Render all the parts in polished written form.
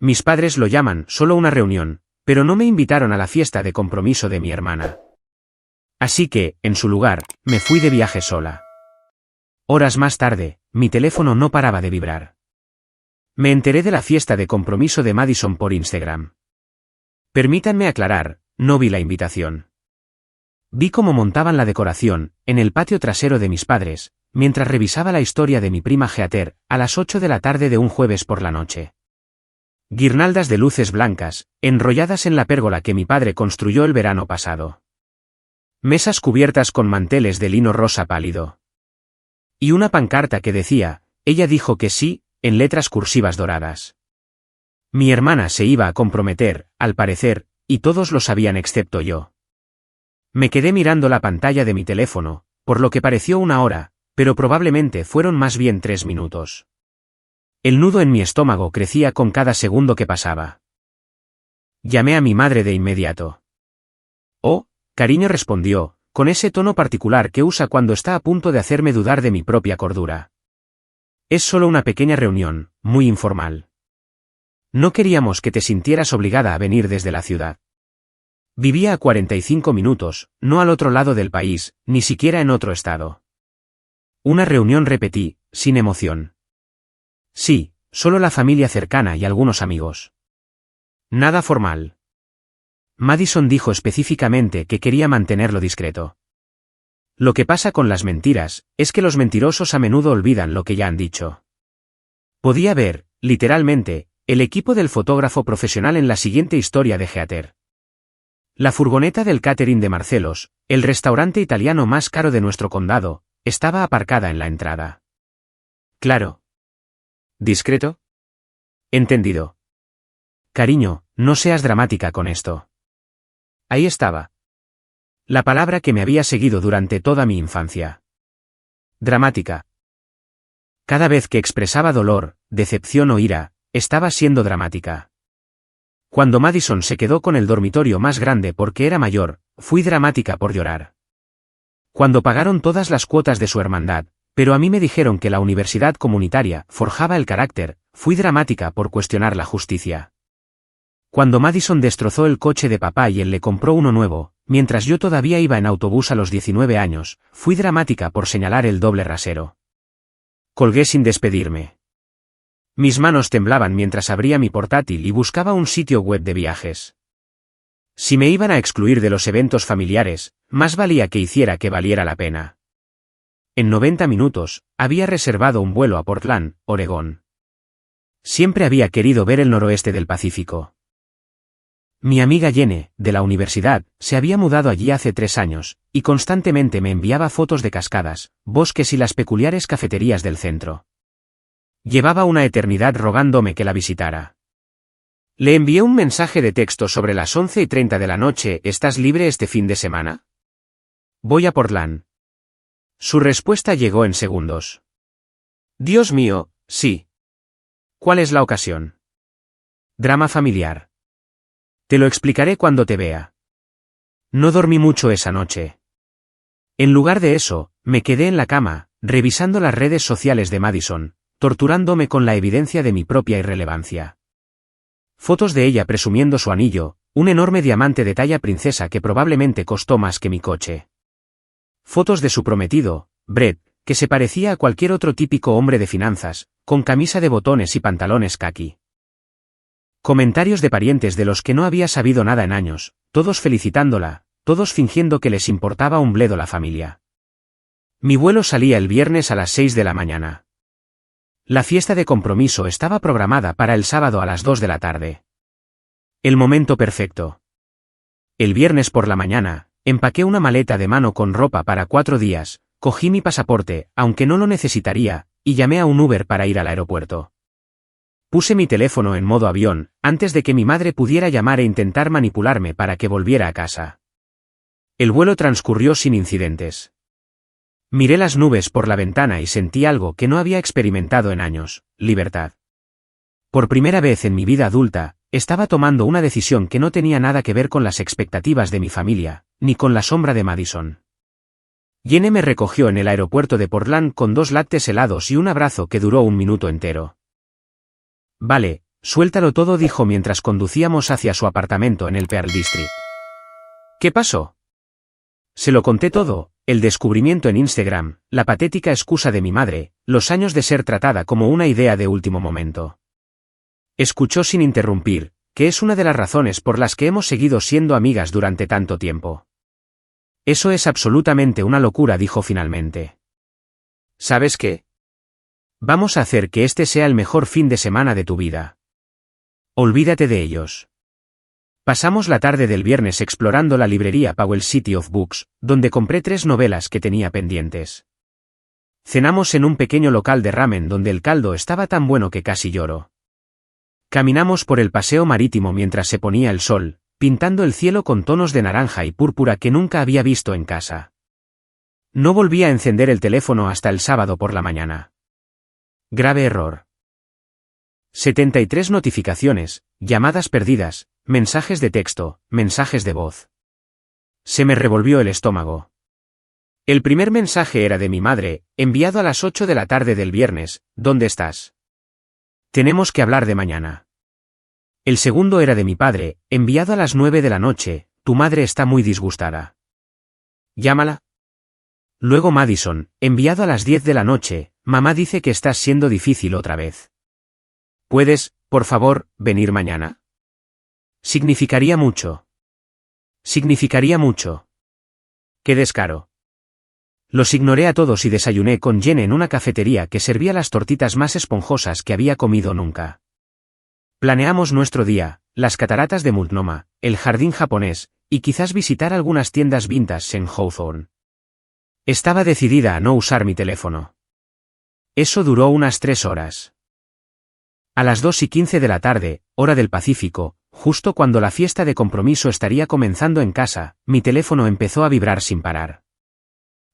Mis padres lo llaman solo una reunión, pero no me invitaron a la fiesta de compromiso de mi hermana. Así que, en su lugar, me fui de viaje sola. Horas más tarde, mi teléfono no paraba de vibrar. Me enteré de la fiesta de compromiso de Madison por Instagram. Permítanme aclarar, no vi la invitación. Vi cómo montaban la decoración, en el patio trasero de mis padres, mientras revisaba la historia de mi prima Heather, a las 8 de la tarde de un jueves por la noche. Guirnaldas de luces blancas, enrolladas en la pérgola que mi padre construyó el verano pasado. Mesas cubiertas con manteles de lino rosa pálido. Y una pancarta que decía, ella dijo que sí, en letras cursivas doradas. Mi hermana se iba a comprometer, al parecer, y todos lo sabían excepto yo. Me quedé mirando la pantalla de mi teléfono, por lo que pareció una hora, pero probablemente fueron más bien 3 minutos. El nudo en mi estómago crecía con cada segundo que pasaba. Llamé a mi madre de inmediato. Oh, cariño, respondió, con ese tono particular que usa cuando está a punto de hacerme dudar de mi propia cordura. Es solo una pequeña reunión, muy informal. No queríamos que te sintieras obligada a venir desde la ciudad. Vivía a 45 minutos, no al otro lado del país, ni siquiera en otro estado. Una reunión, repetí, sin emoción. Sí, solo la familia cercana y algunos amigos. Nada formal. Madison dijo específicamente que quería mantenerlo discreto. Lo que pasa con las mentiras, es que los mentirosos a menudo olvidan lo que ya han dicho. Podía ver, literalmente, el equipo del fotógrafo profesional en la siguiente historia de Heather. La furgoneta del catering de Marcelos, el restaurante italiano más caro de nuestro condado, estaba aparcada en la entrada. Claro. ¿Discreto? Entendido. Cariño, no seas dramática con esto. Ahí estaba. La palabra que me había seguido durante toda mi infancia. Dramática. Cada vez que expresaba dolor, decepción o ira, estaba siendo dramática. Cuando Madison se quedó con el dormitorio más grande porque era mayor, fui dramática por llorar. Cuando pagaron todas las cuotas de su hermandad, pero a mí me dijeron que la universidad comunitaria forjaba el carácter, fui dramática por cuestionar la justicia. Cuando Madison destrozó el coche de papá y él le compró uno nuevo, mientras yo todavía iba en autobús a los 19 años, fui dramática por señalar el doble rasero. Colgué sin despedirme. Mis manos temblaban mientras abría mi portátil y buscaba un sitio web de viajes. Si me iban a excluir de los eventos familiares, más valía que hiciera que valiera la pena. En 90 minutos, había reservado un vuelo a Portland, Oregón. Siempre había querido ver el noroeste del Pacífico. Mi amiga Jenny, de la universidad, se había mudado allí hace 3 años, y constantemente me enviaba fotos de cascadas, bosques y las peculiares cafeterías del centro. Llevaba una eternidad rogándome que la visitara. Le envié un mensaje de texto sobre las 11:30 de la noche. ¿Estás libre este fin de semana? Voy a Portland. Su respuesta llegó en segundos. Dios mío, sí. ¿Cuál es la ocasión? Drama familiar. Te lo explicaré cuando te vea. No dormí mucho esa noche. En lugar de eso, me quedé en la cama, revisando las redes sociales de Madison, torturándome con la evidencia de mi propia irrelevancia. Fotos de ella presumiendo su anillo, un enorme diamante de talla princesa que probablemente costó más que mi coche. Fotos de su prometido, Brett, que se parecía a cualquier otro típico hombre de finanzas, con camisa de botones y pantalones caqui. Comentarios de parientes de los que no había sabido nada en años, todos felicitándola, todos fingiendo que les importaba un bledo la familia. Mi vuelo salía el viernes a las 6 de la mañana. La fiesta de compromiso estaba programada para el sábado a las 2 de la tarde. El momento perfecto. El viernes por la mañana, empaqué una maleta de mano con ropa para 4 días, cogí mi pasaporte, aunque no lo necesitaría, y llamé a un Uber para ir al aeropuerto. Puse mi teléfono en modo avión, antes de que mi madre pudiera llamar e intentar manipularme para que volviera a casa. El vuelo transcurrió sin incidentes. Miré las nubes por la ventana y sentí algo que no había experimentado en años: libertad. Por primera vez en mi vida adulta, estaba tomando una decisión que no tenía nada que ver con las expectativas de mi familia, ni con la sombra de Madison. Jenny me recogió en el aeropuerto de Portland con 2 lattes helados y un abrazo que duró 1 minuto entero. Vale, Suéltalo todo, dijo mientras conducíamos hacia su apartamento en el Pearl District. ¿Qué pasó? Se lo conté todo, el descubrimiento en Instagram, la patética excusa de mi madre, los años de ser tratada como una idea de último momento. Escuchó sin interrumpir, que es una de las razones por las que hemos seguido siendo amigas durante tanto tiempo. Eso es absolutamente una locura, dijo finalmente. ¿Sabes qué? Vamos a hacer que este sea el mejor fin de semana de tu vida. Olvídate de ellos. Pasamos la tarde del viernes explorando la librería Powell City of Books, donde compré 3 novelas que tenía pendientes. Cenamos en un pequeño local de ramen donde el caldo estaba tan bueno que casi lloro. Caminamos por el paseo marítimo mientras se ponía el sol, pintando el cielo con tonos de naranja y púrpura que nunca había visto en casa. No volví a encender el teléfono hasta el sábado por la mañana. Grave error. 73 notificaciones, llamadas perdidas, mensajes de texto, mensajes de voz. Se me revolvió el estómago. El primer mensaje era de mi madre, enviado a las 8 de la tarde del viernes. ¿Dónde estás? Tenemos que hablar de mañana. El segundo era de mi padre, enviado a las 9 de la noche. Tu madre está muy disgustada. Llámala. Luego Madison, enviado a las 10 de la noche. Mamá dice que estás siendo difícil otra vez. ¿Puedes, por favor, venir mañana? Significaría mucho. Significaría mucho. Qué descaro. Los ignoré a todos y desayuné con Jen en una cafetería que servía las tortitas más esponjosas que había comido nunca. Planeamos nuestro día, las cataratas de Multnomah, el jardín japonés, y quizás visitar algunas tiendas vintage en Hawthorne. Estaba decidida a no usar mi teléfono. Eso duró unas 3 horas. A las 2:15 de la tarde, hora del Pacífico, justo cuando la fiesta de compromiso estaría comenzando en casa, mi teléfono empezó a vibrar sin parar.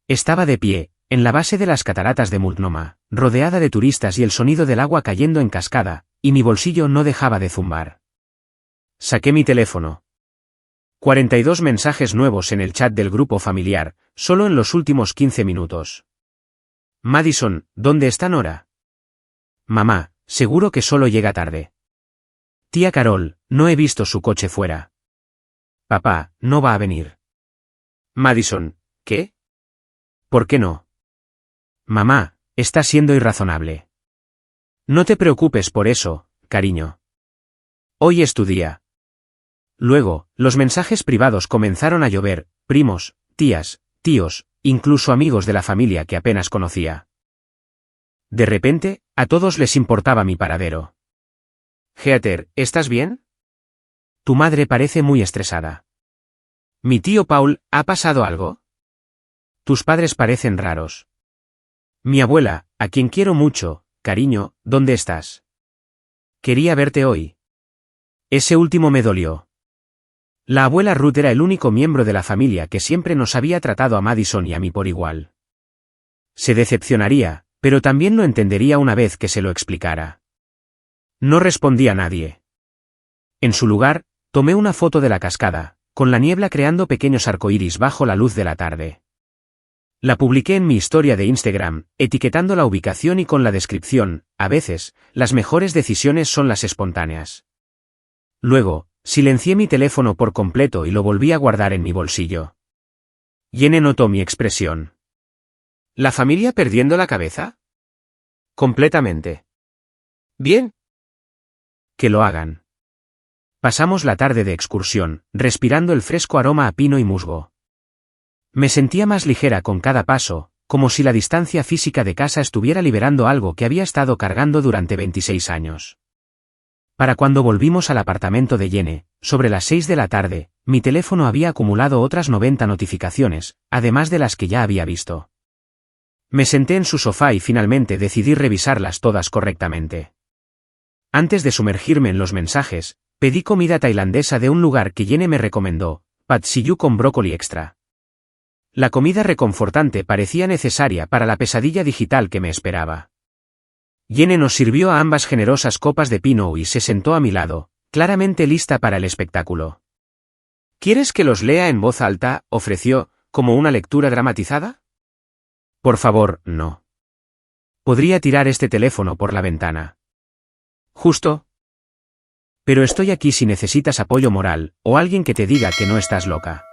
Estaba de pie, en la base de las cataratas de Multnomah, rodeada de turistas y el sonido del agua cayendo en cascada, y mi bolsillo no dejaba de zumbar. Saqué mi teléfono. 42 mensajes nuevos en el chat del grupo familiar, solo en los últimos 15 minutos. Madison, ¿dónde está Nora? Mamá, seguro que solo llega tarde. Tía Carol, no he visto su coche fuera. Papá, no va a venir. Madison, ¿qué? ¿Por qué no? Mamá, está siendo irrazonable. No te preocupes por eso, cariño. Hoy es tu día. Luego, los mensajes privados comenzaron a llover, primos, tías, tíos, incluso amigos de la familia que apenas conocía. De repente, a todos les importaba mi paradero. Heather, ¿estás bien? Tu madre parece muy estresada. Mi tío Paul, ¿ha pasado algo? Tus padres parecen raros. Mi abuela, a quien quiero mucho, cariño, ¿dónde estás? Quería verte hoy. Ese último me dolió. La abuela Ruth era el único miembro de la familia que siempre nos había tratado a Madison y a mí por igual. Se decepcionaría, pero también lo entendería una vez que se lo explicara. No respondí a nadie. En su lugar, tomé una foto de la cascada, con la niebla creando pequeños arcoíris bajo la luz de la tarde. La publiqué en mi historia de Instagram, etiquetando la ubicación y con la descripción: a veces, las mejores decisiones son las espontáneas. Luego, silencié mi teléfono por completo y lo volví a guardar en mi bolsillo. Jenny notó mi expresión. ¿La familia perdiendo la cabeza? Completamente. Bien. Que lo hagan. Pasamos la tarde de excursión, respirando el fresco aroma a pino y musgo. Me sentía más ligera con cada paso, como si la distancia física de casa estuviera liberando algo que había estado cargando durante 26 años. Para cuando volvimos al apartamento de Jenny, sobre las 6 de la tarde, mi teléfono había acumulado otras 90 notificaciones, además de las que ya había visto. Me senté en su sofá y finalmente decidí revisarlas todas correctamente. Antes de sumergirme en los mensajes, pedí comida tailandesa de un lugar que Jenny me recomendó, pad see ew con brócoli extra. La comida reconfortante parecía necesaria para la pesadilla digital que me esperaba. Jenny nos sirvió a ambas generosas copas de pino y se sentó a mi lado, claramente lista para el espectáculo. ¿Quieres que los lea en voz alta?, ofreció, como una lectura dramatizada. Por favor, no. Podría tirar este teléfono por la ventana. Justo. Pero estoy aquí si necesitas apoyo moral, o alguien que te diga que no estás loca.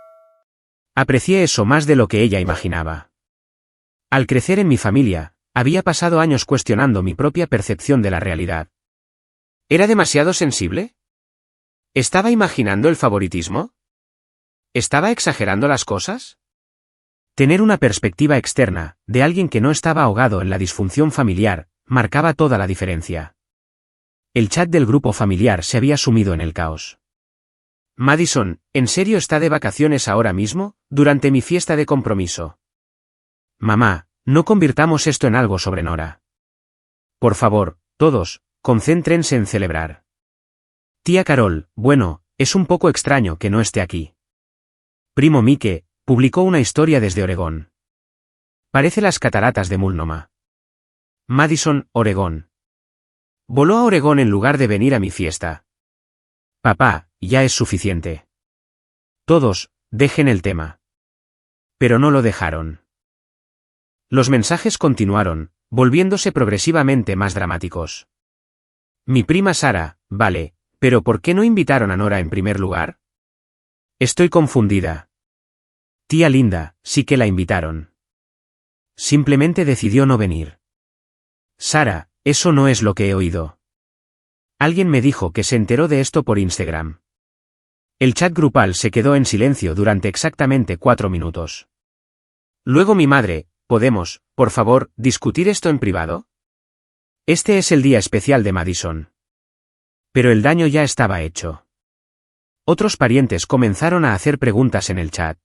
Aprecié eso más de lo que ella imaginaba. Al crecer en mi familia, había pasado años cuestionando mi propia percepción de la realidad. ¿Era demasiado sensible? ¿Estaba imaginando el favoritismo? ¿Estaba exagerando las cosas? Tener una perspectiva externa, de alguien que no estaba ahogado en la disfunción familiar, marcaba toda la diferencia. El chat del grupo familiar se había sumido en el caos. Madison, ¿en serio está de vacaciones ahora mismo, durante mi fiesta de compromiso? Mamá, no convirtamos esto en algo sobre Nora. Por favor, todos, concéntrense en celebrar. Tía Carol, bueno, es un poco extraño que no esté aquí. Primo Mike, publicó una historia desde Oregón. Parece las cataratas de Multnomah. Madison, Oregón. Voló a Oregón en lugar de venir a mi fiesta. Papá, ya es suficiente. Todos, dejen el tema. Pero no lo dejaron. Los mensajes continuaron, volviéndose progresivamente más dramáticos. Mi prima Sara, vale, pero ¿por qué no invitaron a Nora en primer lugar? Estoy confundida. Tía Linda, sí que la invitaron. Simplemente decidió no venir. Sara, eso no es lo que he oído. Alguien me dijo que se enteró de esto por Instagram. El chat grupal se quedó en silencio durante exactamente 4 minutos. Luego mi madre, ¿podemos, por favor, discutir esto en privado? Este es el día especial de Madison. Pero el daño ya estaba hecho. Otros parientes comenzaron a hacer preguntas en el chat.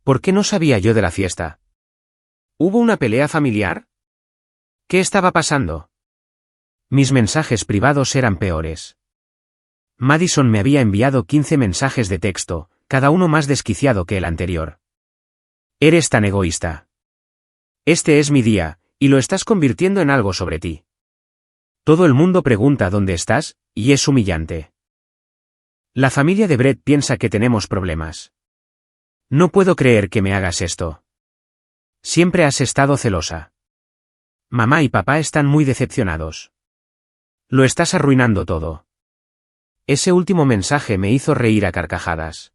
¿Por qué no sabía yo de la fiesta? ¿Hubo una pelea familiar? ¿Qué estaba pasando? Mis mensajes privados eran peores. Madison me había enviado 15 mensajes de texto, cada uno más desquiciado que el anterior. Eres tan egoísta. Este es mi día, y lo estás convirtiendo en algo sobre ti. Todo el mundo pregunta dónde estás, y es humillante. La familia de Brett piensa que tenemos problemas. No puedo creer que me hagas esto. Siempre has estado celosa. Mamá y papá están muy decepcionados. Lo estás arruinando todo. Ese último mensaje me hizo reír a carcajadas.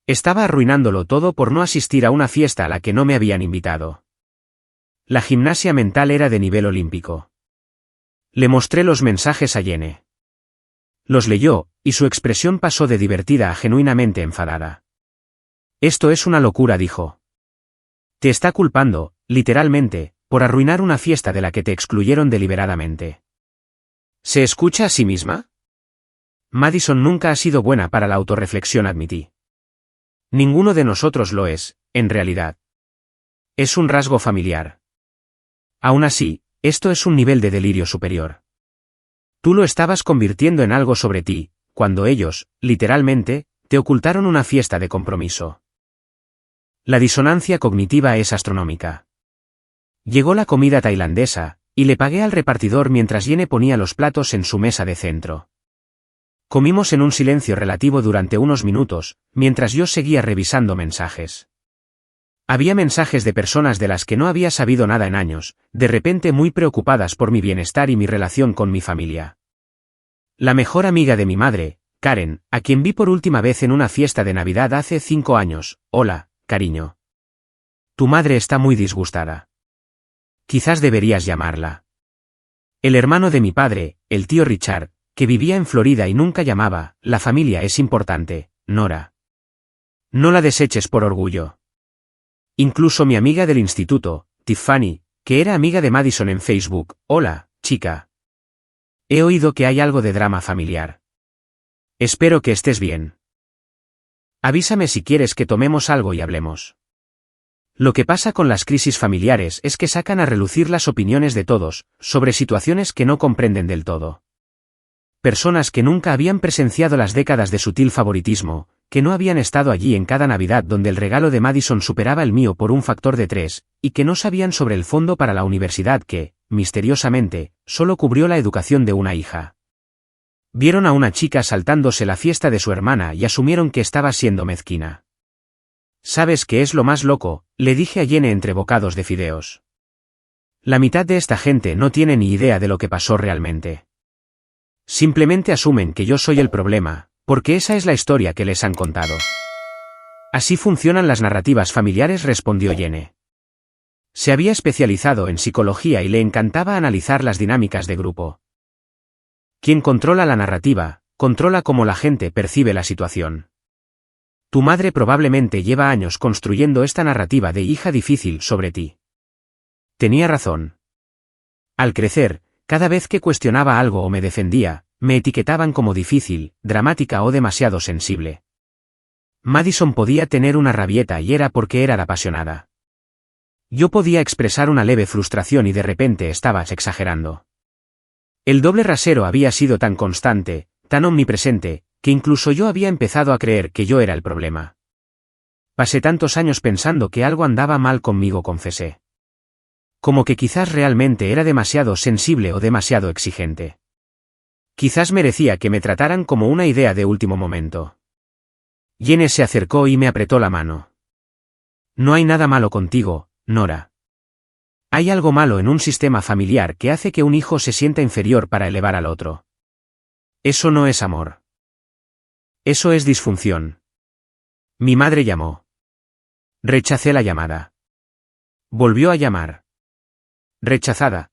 Estaba arruinándolo todo por no asistir a una fiesta a la que no me habían invitado. La gimnasia mental era de nivel olímpico. Le mostré los mensajes a Jenny. Los leyó, y su expresión pasó de divertida a genuinamente enfadada. Esto es una locura, dijo. Te está culpando, literalmente, por arruinar una fiesta de la que te excluyeron deliberadamente. ¿Se escucha a sí misma? Madison nunca ha sido buena para la autorreflexión, admití. Ninguno de nosotros lo es, en realidad. Es un rasgo familiar. Aún así, esto es un nivel de delirio superior. Tú lo estabas convirtiendo en algo sobre ti, cuando ellos, literalmente, te ocultaron una fiesta de compromiso. La disonancia cognitiva es astronómica. Llegó la comida tailandesa, y le pagué al repartidor mientras Jenny ponía los platos en su mesa de centro. Comimos en un silencio relativo durante unos minutos, mientras yo seguía revisando mensajes. Había mensajes de personas de las que no había sabido nada en años, de repente muy preocupadas por mi bienestar y mi relación con mi familia. La mejor amiga de mi madre, Karen, a quien vi por última vez en una fiesta de Navidad hace 5 años, hola, cariño. Tu madre está muy disgustada. Quizás deberías llamarla. El hermano de mi padre, el tío Richard, que vivía en Florida y nunca llamaba, la familia es importante, Nora. No la deseches por orgullo. Incluso mi amiga del instituto, Tiffany, que era amiga de Madison en Facebook, hola, chica. He oído que hay algo de drama familiar. Espero que estés bien. Avísame si quieres que tomemos algo y hablemos. Lo que pasa con las crisis familiares es que sacan a relucir las opiniones de todos, sobre situaciones que no comprenden del todo. Personas que nunca habían presenciado las décadas de sutil favoritismo, que no habían estado allí en cada Navidad donde el regalo de Madison superaba el mío por un factor de 3, y que no sabían sobre el fondo para la universidad que, misteriosamente, solo cubrió la educación de una hija. Vieron a una chica saltándose la fiesta de su hermana y asumieron que estaba siendo mezquina. ¿Sabes qué es lo más loco?, le dije a Jenny entre bocados de fideos. La mitad de esta gente no tiene ni idea de lo que pasó realmente. Simplemente asumen que yo soy el problema, porque esa es la historia que les han contado. Así funcionan las narrativas familiares, respondió Jenny. Se había especializado en psicología y le encantaba analizar las dinámicas de grupo. Quien controla la narrativa, controla cómo la gente percibe la situación. Tu madre probablemente lleva años construyendo esta narrativa de hija difícil sobre ti. Tenía razón. Al crecer, cada vez que cuestionaba algo o me defendía, me etiquetaban como difícil, dramática o demasiado sensible. Madison podía tener una rabieta y era porque era la apasionada. Yo podía expresar una leve frustración y de repente estabas exagerando. El doble rasero había sido tan constante, tan omnipresente, que incluso yo había empezado a creer que yo era el problema. Pasé tantos años pensando que algo andaba mal conmigo, confesé. Como que quizás realmente era demasiado sensible o demasiado exigente. Quizás merecía que me trataran como una idea de último momento. Jenny se acercó y me apretó la mano. No hay nada malo contigo, Nora. Hay algo malo en un sistema familiar que hace que un hijo se sienta inferior para elevar al otro. Eso no es amor. Eso es disfunción. Mi madre llamó. Rechacé la llamada. Volvió a llamar. Rechazada.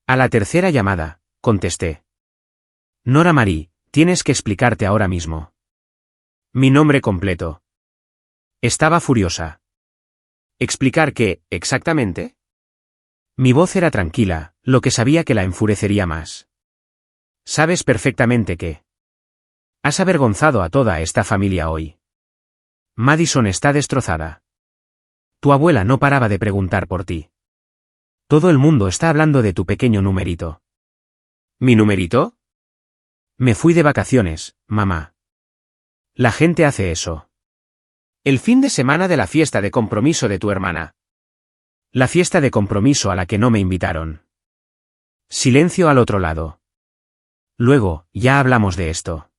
A la tercera llamada, contesté. Nora Marie, tienes que explicarte ahora mismo. Mi nombre completo. Estaba furiosa. ¿Explicar qué, exactamente? Mi voz era tranquila, lo que sabía que la enfurecería más. Sabes perfectamente que has avergonzado a toda esta familia hoy. Madison está destrozada. Tu abuela no paraba de preguntar por ti. Todo el mundo está hablando de tu pequeño numerito. ¿Mi numerito? Me fui de vacaciones, mamá. La gente hace eso. El fin de semana de la fiesta de compromiso de tu hermana. La fiesta de compromiso a la que no me invitaron. Silencio al otro lado. Luego, ya hablamos de esto.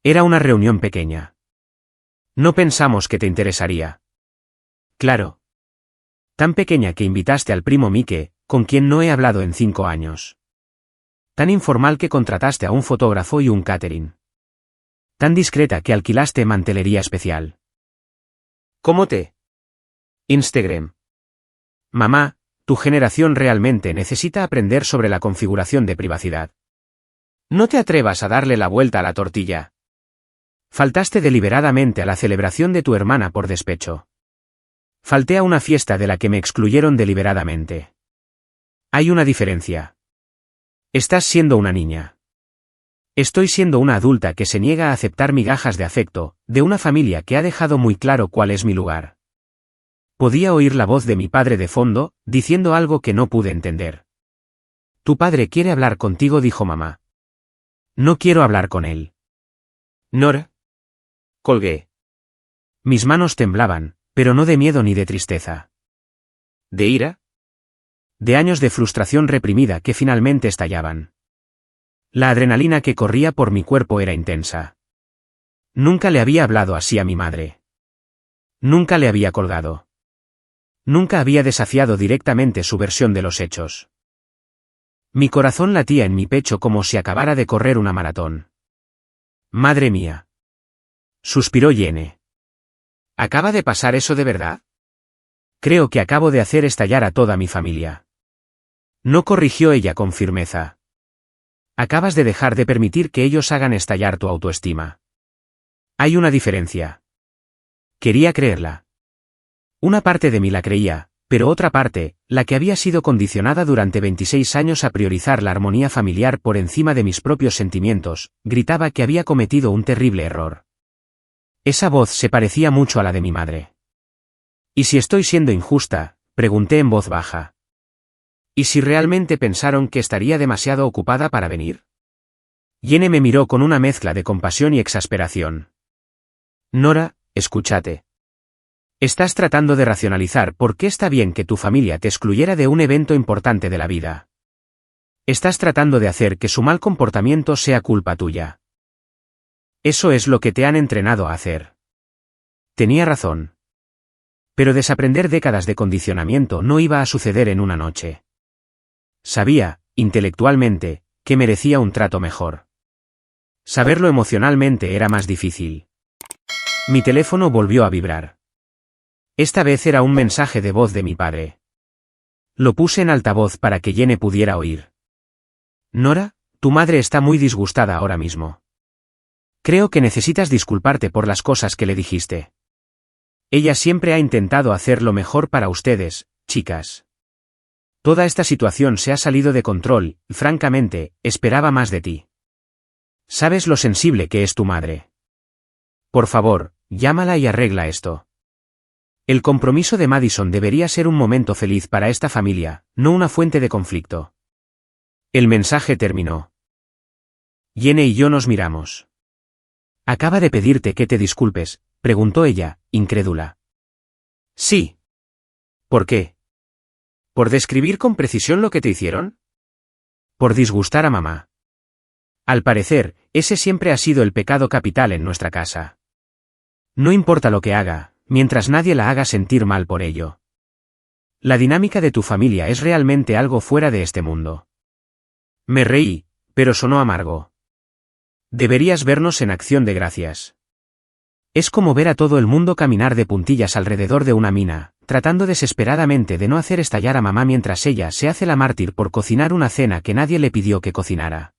Era una reunión pequeña. No pensamos que te interesaría. Claro. Tan pequeña que invitaste al primo Mike, con quien no he hablado en 5 años. Tan informal que contrataste a un fotógrafo y un catering. Tan discreta que alquilaste mantelería especial. ¿Cómo te? Instagram. Mamá, tu generación realmente necesita aprender sobre la configuración de privacidad. No te atrevas a darle la vuelta a la tortilla. Faltaste deliberadamente a la celebración de tu hermana por despecho. Falté a una fiesta de la que me excluyeron deliberadamente. Hay una diferencia. Estás siendo una niña. Estoy siendo una adulta que se niega a aceptar migajas de afecto, de una familia que ha dejado muy claro cuál es mi lugar. Podía oír la voz de mi padre de fondo, diciendo algo que no pude entender. Tu padre quiere hablar contigo, dijo mamá. No quiero hablar con él. Nora. Colgué. Mis manos temblaban, pero no de miedo ni de tristeza. ¿De ira? De años de frustración reprimida que finalmente estallaban. La adrenalina que corría por mi cuerpo era intensa. Nunca le había hablado así a mi madre. Nunca le había colgado. Nunca había desafiado directamente su versión de los hechos. Mi corazón latía en mi pecho como si acabara de correr una maratón. Madre mía. Suspiró Jenny. ¿Acaba de pasar eso de verdad? Creo que acabo de hacer estallar a toda mi familia. No, corrigió ella con firmeza. Acabas de dejar de permitir que ellos hagan estallar tu autoestima. Hay una diferencia. Quería creerla. Una parte de mí la creía, pero otra parte, la que había sido condicionada durante 26 años a priorizar la armonía familiar por encima de mis propios sentimientos, gritaba que había cometido un terrible error. Esa voz se parecía mucho a la de mi madre. ¿Y si estoy siendo injusta?, pregunté en voz baja. ¿Y si realmente pensaron que estaría demasiado ocupada para venir? Jenny me miró con una mezcla de compasión y exasperación. Nora, escúchate. Estás tratando de racionalizar por qué está bien que tu familia te excluyera de un evento importante de la vida. Estás tratando de hacer que su mal comportamiento sea culpa tuya. Eso es lo que te han entrenado a hacer. Tenía razón. Pero desaprender décadas de condicionamiento no iba a suceder en una noche. Sabía, intelectualmente, que merecía un trato mejor. Saberlo emocionalmente era más difícil. Mi teléfono volvió a vibrar. Esta vez era un mensaje de voz de mi padre. Lo puse en altavoz para que Jenny pudiera oír. Nora, tu madre está muy disgustada ahora mismo. Creo que necesitas disculparte por las cosas que le dijiste. Ella siempre ha intentado hacer lo mejor para ustedes, chicas. Toda esta situación se ha salido de control, y francamente, esperaba más de ti. Sabes lo sensible que es tu madre. Por favor, llámala y arregla esto. El compromiso de Madison debería ser un momento feliz para esta familia, no una fuente de conflicto. El mensaje terminó. Jenny y yo nos miramos. «¿Acaba de pedirte que te disculpes?», preguntó ella, incrédula. «Sí». «¿Por qué? ¿Por describir con precisión lo que te hicieron?». «Por disgustar a mamá». Al parecer, ese siempre ha sido el pecado capital en nuestra casa. No importa lo que haga, mientras nadie la haga sentir mal por ello. La dinámica de tu familia es realmente algo fuera de este mundo. Me reí, pero sonó amargo. Deberías vernos en Acción de Gracias. Es como ver a todo el mundo caminar de puntillas alrededor de una mina, tratando desesperadamente de no hacer estallar a mamá mientras ella se hace la mártir por cocinar una cena que nadie le pidió que cocinara.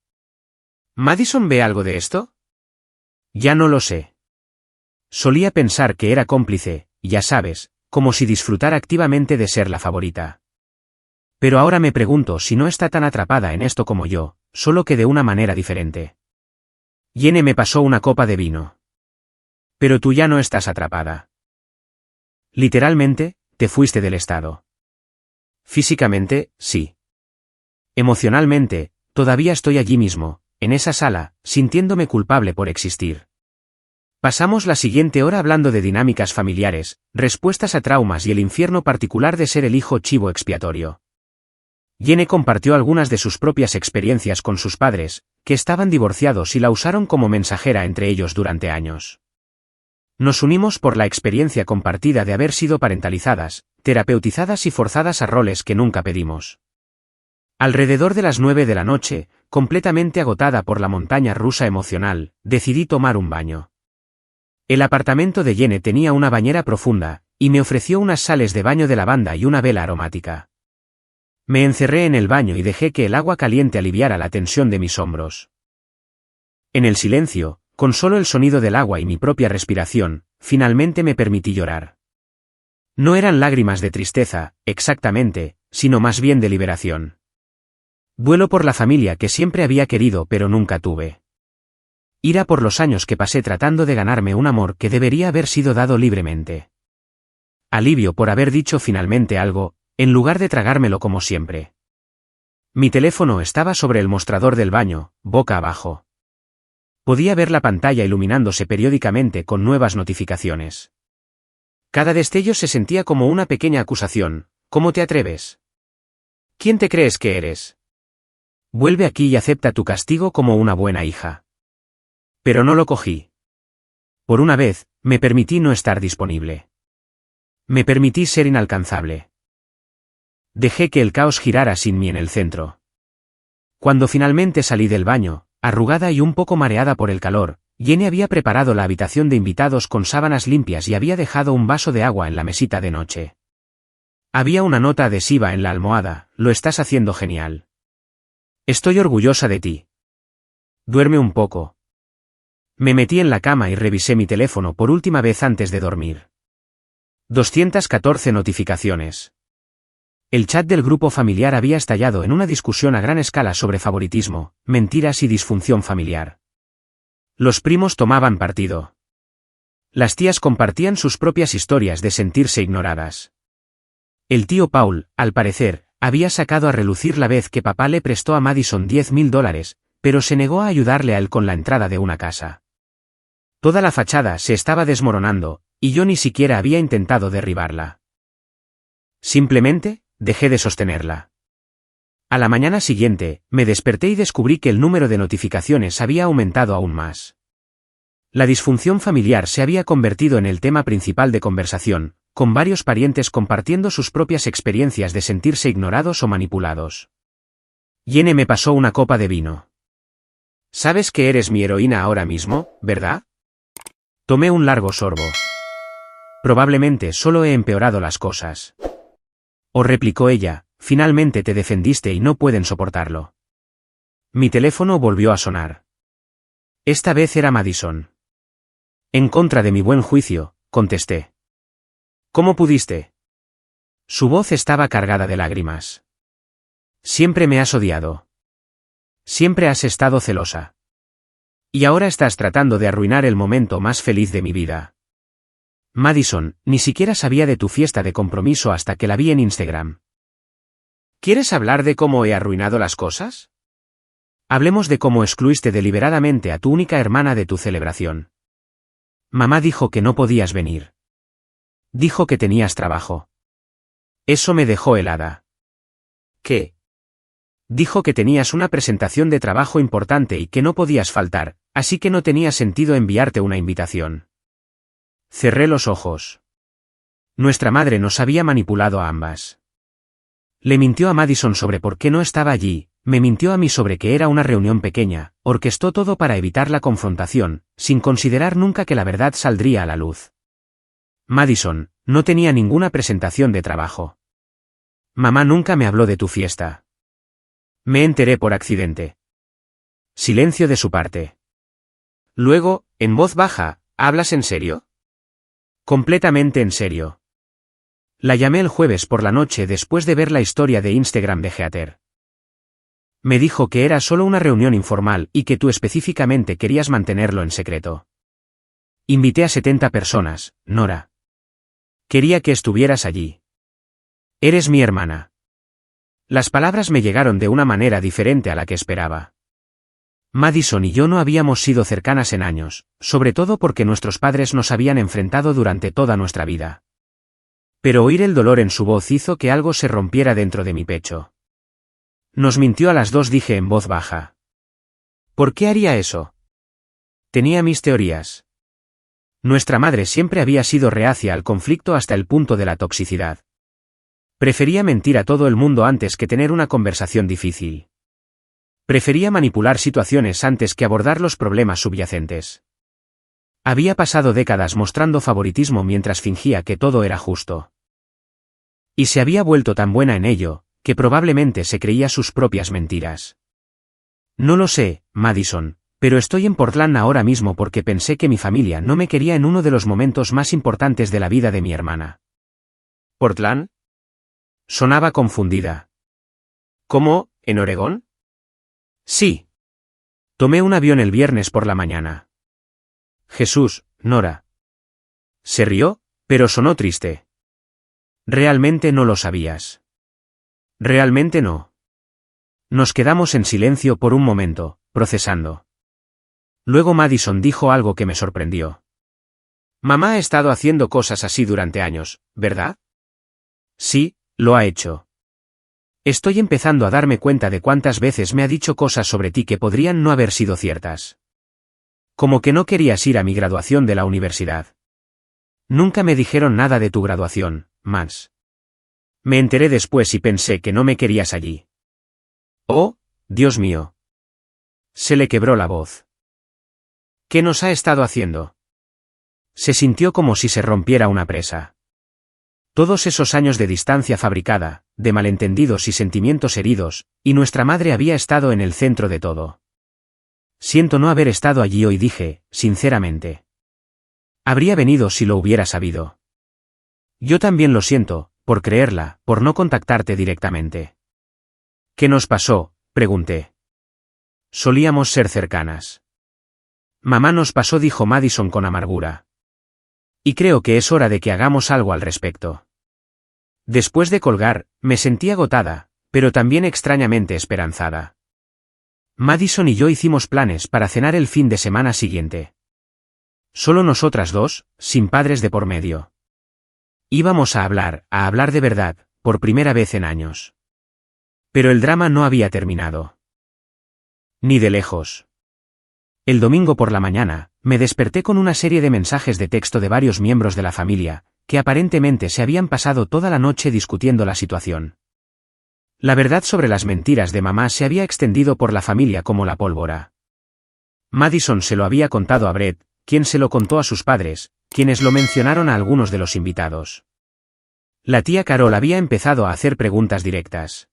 ¿Madison ve algo de esto? Ya no lo sé. Solía pensar que era cómplice, ya sabes, como si disfrutara activamente de ser la favorita. Pero ahora me pregunto si no está tan atrapada en esto como yo, solo que de una manera diferente. Jenny me pasó una copa de vino. Pero tú ya no estás atrapada. Literalmente, te fuiste del estado. Físicamente, sí. Emocionalmente, todavía estoy allí mismo, en esa sala, sintiéndome culpable por existir. Pasamos la siguiente hora hablando de dinámicas familiares, respuestas a traumas y el infierno particular de ser el hijo chivo expiatorio. Jenny compartió algunas de sus propias experiencias con sus padres, que estaban divorciados y la usaron como mensajera entre ellos durante años. Nos unimos por la experiencia compartida de haber sido parentalizadas, terapeutizadas y forzadas a roles que nunca pedimos. Alrededor de las 9 de la noche, completamente agotada por la montaña rusa emocional, decidí tomar un baño. El apartamento de Jenny tenía una bañera profunda, y me ofreció unas sales de baño de lavanda y una vela aromática. Me encerré en el baño y dejé que el agua caliente aliviara la tensión de mis hombros. En el silencio, con solo el sonido del agua y mi propia respiración, finalmente me permití llorar. No eran lágrimas de tristeza, exactamente, sino más bien de liberación. Duelo por la familia que siempre había querido pero nunca tuve. Ira por los años que pasé tratando de ganarme un amor que debería haber sido dado libremente. Alivio por haber dicho finalmente algo, en lugar de tragármelo como siempre. Mi teléfono estaba sobre el mostrador del baño, boca abajo. Podía ver la pantalla iluminándose periódicamente con nuevas notificaciones. Cada destello se sentía como una pequeña acusación. ¿Cómo te atreves? ¿Quién te crees que eres? Vuelve aquí y acepta tu castigo como una buena hija. Pero no lo cogí. Por una vez, me permití no estar disponible. Me permití ser inalcanzable. Dejé que el caos girara sin mí en el centro. Cuando finalmente salí del baño, arrugada y un poco mareada por el calor, Jenny había preparado la habitación de invitados con sábanas limpias y había dejado un vaso de agua en la mesita de noche. Había una nota adhesiva en la almohada: lo estás haciendo genial. Estoy orgullosa de ti. Duerme un poco. Me metí en la cama y revisé mi teléfono por última vez antes de dormir. 214 notificaciones. El chat del grupo familiar había estallado en una discusión a gran escala sobre favoritismo, mentiras y disfunción familiar. Los primos tomaban partido. Las tías compartían sus propias historias de sentirse ignoradas. El tío Paul, al parecer, había sacado a relucir la vez que papá le prestó a Madison $10,000, pero se negó a ayudarle a él con la entrada de una casa. Toda la fachada se estaba desmoronando, y yo ni siquiera había intentado derribarla. Simplemente, dejé de sostenerla. A la mañana siguiente, me desperté y descubrí que el número de notificaciones había aumentado aún más. La disfunción familiar se había convertido en el tema principal de conversación, con varios parientes compartiendo sus propias experiencias de sentirse ignorados o manipulados. Yene me pasó una copa de vino. Sabes que eres mi heroína ahora mismo, ¿verdad? Tomé un largo sorbo. Probablemente solo he empeorado las cosas. O replicó ella, finalmente te defendiste y no pueden soportarlo. Mi teléfono volvió a sonar. Esta vez era Madison. En contra de mi buen juicio, contesté. ¿Cómo pudiste? Su voz estaba cargada de lágrimas. Siempre me has odiado. Siempre has estado celosa. Y ahora estás tratando de arruinar el momento más feliz de mi vida. Madison, ni siquiera sabía de tu fiesta de compromiso hasta que la vi en Instagram. ¿Quieres hablar de cómo he arruinado las cosas? Hablemos de cómo excluiste deliberadamente a tu única hermana de tu celebración. Mamá dijo que no podías venir. Dijo que tenías trabajo. Eso me dejó helada. ¿Qué? Dijo que tenías una presentación de trabajo importante y que no podías faltar, así que no tenía sentido enviarte una invitación. Cerré los ojos. Nuestra madre nos había manipulado a ambas. Le mintió a Madison sobre por qué no estaba allí, me mintió a mí sobre que era una reunión pequeña, orquestó todo para evitar la confrontación, sin considerar nunca que la verdad saldría a la luz. Madison, no tenía ninguna presentación de trabajo. Mamá nunca me habló de tu fiesta. Me enteré por accidente. Silencio de su parte. Luego, en voz baja, ¿hablas en serio? Completamente en serio. La llamé el jueves por la noche después de ver la historia de Instagram de Heather. Me dijo que era solo una reunión informal y que tú específicamente querías mantenerlo en secreto. Invité a 70 personas, Nora. Quería que estuvieras allí. Eres mi hermana. Las palabras me llegaron de una manera diferente a la que esperaba. Madison y yo no habíamos sido cercanas en años, sobre todo porque nuestros padres nos habían enfrentado durante toda nuestra vida. Pero oír el dolor en su voz hizo que algo se rompiera dentro de mi pecho. Nos mintió a las dos, dije en voz baja. ¿Por qué haría eso? Tenía mis teorías. Nuestra madre siempre había sido reacia al conflicto hasta el punto de la toxicidad. Prefería mentir a todo el mundo antes que tener una conversación difícil. Prefería manipular situaciones antes que abordar los problemas subyacentes. Había pasado décadas mostrando favoritismo mientras fingía que todo era justo. Y se había vuelto tan buena en ello, que probablemente se creía sus propias mentiras. No lo sé, Madison, pero estoy en Portland ahora mismo porque pensé que mi familia no me quería en uno de los momentos más importantes de la vida de mi hermana. ¿Portland? Sonaba confundida. ¿Cómo, en Oregón? Sí. Tomé un avión el viernes por la mañana. Jesús, Nora. Se rió, pero sonó triste. Realmente no lo sabías. Realmente no. Nos quedamos en silencio por un momento, procesando. Luego Madison dijo algo que me sorprendió. Mamá ha estado haciendo cosas así durante años, ¿verdad? Sí, lo ha hecho. Estoy empezando a darme cuenta de cuántas veces me ha dicho cosas sobre ti que podrían no haber sido ciertas. Como que no querías ir a mi graduación de la universidad. Nunca me dijeron nada de tu graduación, Mans. Me enteré después y pensé que no me querías allí. Oh, Dios mío. Se le quebró la voz. ¿Qué nos ha estado haciendo? Se sintió como si se rompiera una presa. Todos esos años de distancia fabricada, de malentendidos y sentimientos heridos, y nuestra madre había estado en el centro de todo. Siento no haber estado allí hoy, dije, sinceramente. Habría venido si lo hubiera sabido. Yo también lo siento, por creerla, por no contactarte directamente. ¿Qué nos pasó?, pregunté. Solíamos ser cercanas. Mamá nos pasó, dijo Madison con amargura. Y creo que es hora de que hagamos algo al respecto. Después de colgar, me sentí agotada, pero también extrañamente esperanzada. Madison y yo hicimos planes para cenar el fin de semana siguiente. Solo nosotras dos, sin padres de por medio. Íbamos a hablar de verdad, por primera vez en años. Pero el drama no había terminado. Ni de lejos. El domingo por la mañana, me desperté con una serie de mensajes de texto de varios miembros de la familia, que aparentemente se habían pasado toda la noche discutiendo la situación. La verdad sobre las mentiras de mamá se había extendido por la familia como la pólvora. Madison se lo había contado a Brett, quien se lo contó a sus padres, quienes lo mencionaron a algunos de los invitados. La tía Carol había empezado a hacer preguntas directas.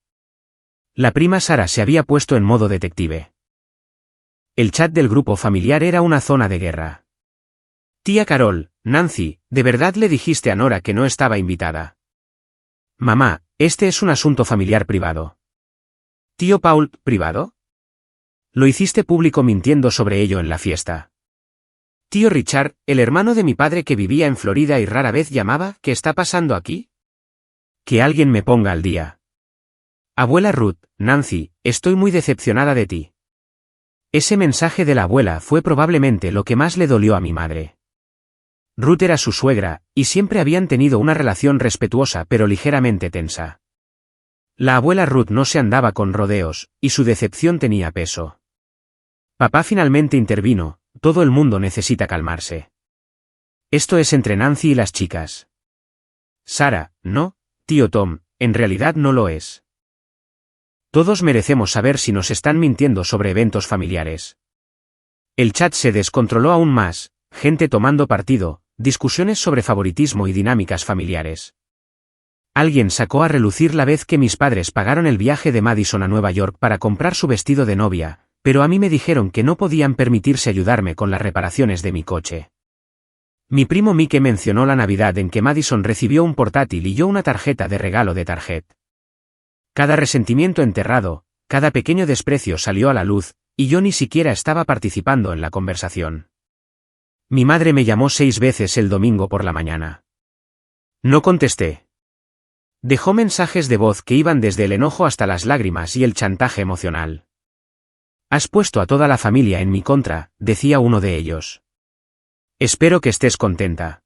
La prima Sara se había puesto en modo detective. El chat del grupo familiar era una zona de guerra. Tía Carol, Nancy, ¿de verdad le dijiste a Nora que no estaba invitada? Mamá, este es un asunto familiar privado. Tío Paul, ¿privado? Lo hiciste público mintiendo sobre ello en la fiesta. Tío Richard, el hermano de mi padre que vivía en Florida y rara vez llamaba, ¿qué está pasando aquí? Que alguien me ponga al día. Abuela Ruth, Nancy, estoy muy decepcionada de ti. Ese mensaje de la abuela fue probablemente lo que más le dolió a mi madre. Ruth era su suegra, y siempre habían tenido una relación respetuosa pero ligeramente tensa. La abuela Ruth no se andaba con rodeos, y su decepción tenía peso. Papá finalmente intervino, todo el mundo necesita calmarse. Esto es entre Nancy y las chicas. Sara, no, tío Tom, en realidad no lo es. Todos merecemos saber si nos están mintiendo sobre eventos familiares. El chat se descontroló aún más, gente tomando partido, discusiones sobre favoritismo y dinámicas familiares. Alguien sacó a relucir la vez que mis padres pagaron el viaje de Madison a Nueva York para comprar su vestido de novia, pero a mí me dijeron que no podían permitirse ayudarme con las reparaciones de mi coche. Mi primo Mike mencionó la Navidad en que Madison recibió un portátil y yo una tarjeta de regalo de Target. Cada resentimiento enterrado, cada pequeño desprecio salió a la luz, y yo ni siquiera estaba participando en la conversación. Mi madre me llamó 6 veces el domingo por la mañana. No contesté. Dejó mensajes de voz que iban desde el enojo hasta las lágrimas y el chantaje emocional. Has puesto a toda la familia en mi contra, decía uno de ellos. Espero que estés contenta.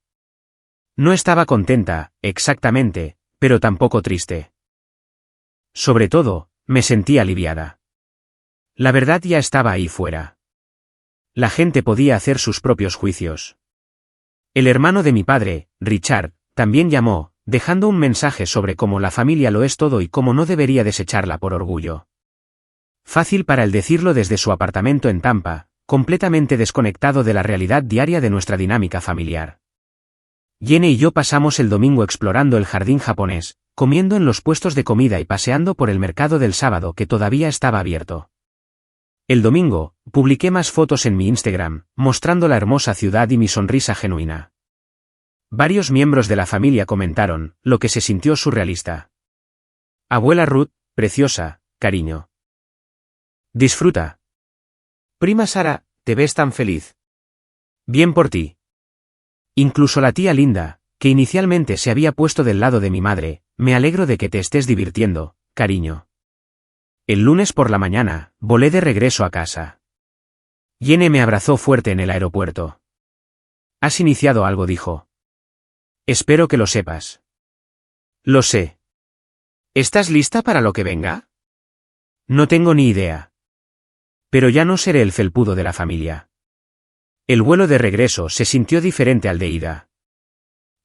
No estaba contenta, exactamente, pero tampoco triste. Sobre todo, me sentí aliviada. La verdad ya estaba ahí fuera. La gente podía hacer sus propios juicios. El hermano de mi padre, Richard, también llamó, dejando un mensaje sobre cómo la familia lo es todo y cómo no debería desecharla por orgullo. Fácil para él decirlo desde su apartamento en Tampa, completamente desconectado de la realidad diaria de nuestra dinámica familiar. Jenny y yo pasamos el domingo explorando el jardín japonés, comiendo en los puestos de comida y paseando por el mercado del sábado que todavía estaba abierto. El domingo, publiqué más fotos en mi Instagram, mostrando la hermosa ciudad y mi sonrisa genuina. Varios miembros de la familia comentaron, lo que se sintió surrealista. Abuela Ruth, preciosa, cariño. Disfruta. Prima Sara, te ves tan feliz. Bien por ti. Incluso la tía Linda, que inicialmente se había puesto del lado de mi madre, me alegro de que te estés divirtiendo, cariño. El lunes por la mañana, volé de regreso a casa. Jenny me abrazó fuerte en el aeropuerto. Has iniciado algo, dijo. Espero que lo sepas. Lo sé. ¿Estás lista para lo que venga? No tengo ni idea. Pero ya no seré el felpudo de la familia. El vuelo de regreso se sintió diferente al de ida.